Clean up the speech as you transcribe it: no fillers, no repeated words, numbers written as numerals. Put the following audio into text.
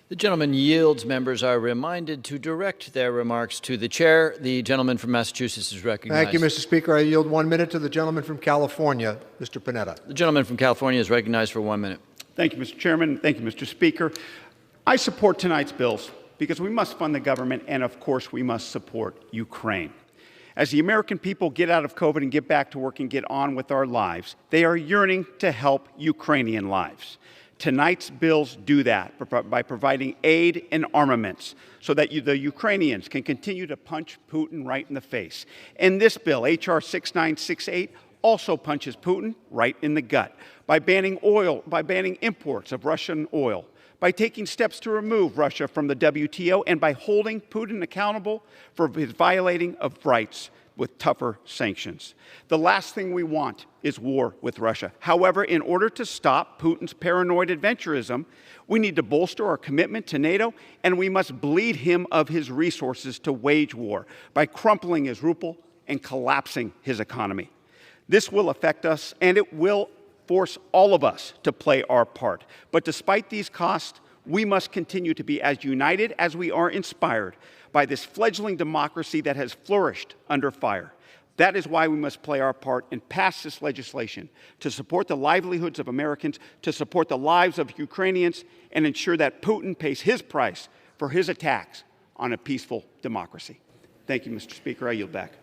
The gentleman yields. Members are reminded to direct their remarks to the chair. The gentleman from Massachusetts is recognized. Thank you, Mr. Speaker. I yield 1 minute to the gentleman from California, Mr. Panetta. The gentleman from California is recognized for 1 minute. Thank you, Mr. Chairman. Thank you, Mr. Speaker. I support tonight's bills because we must fund the government and, of course, we must support Ukraine. As the American people get out of COVID and get back to work and get on with our lives, they are yearning to help Ukrainian lives. Tonight's bills do that by providing aid and armaments so that the Ukrainians can continue to punch Putin right in the face. And this bill, H.R. 6968, also punches Putin right in the gut by banning imports of Russian oil, by taking steps to remove Russia from the WTO, and by holding Putin accountable for his violating of rights with tougher sanctions. The last thing we want is war with Russia. However, in order to stop Putin's paranoid adventurism, we need to bolster our commitment to NATO, and we must bleed him of his resources to wage war by crumpling his ruble and collapsing his economy. This will affect us, and it will force all of us to play our part. But despite these costs, we must continue to be as united as we are inspired by this fledgling democracy that has flourished under fire. That is why we must play our part and pass this legislation to support the livelihoods of Americans, to support the lives of Ukrainians, and ensure that Putin pays his price for his attacks on a peaceful democracy. Thank you, Mr. Speaker. I yield back.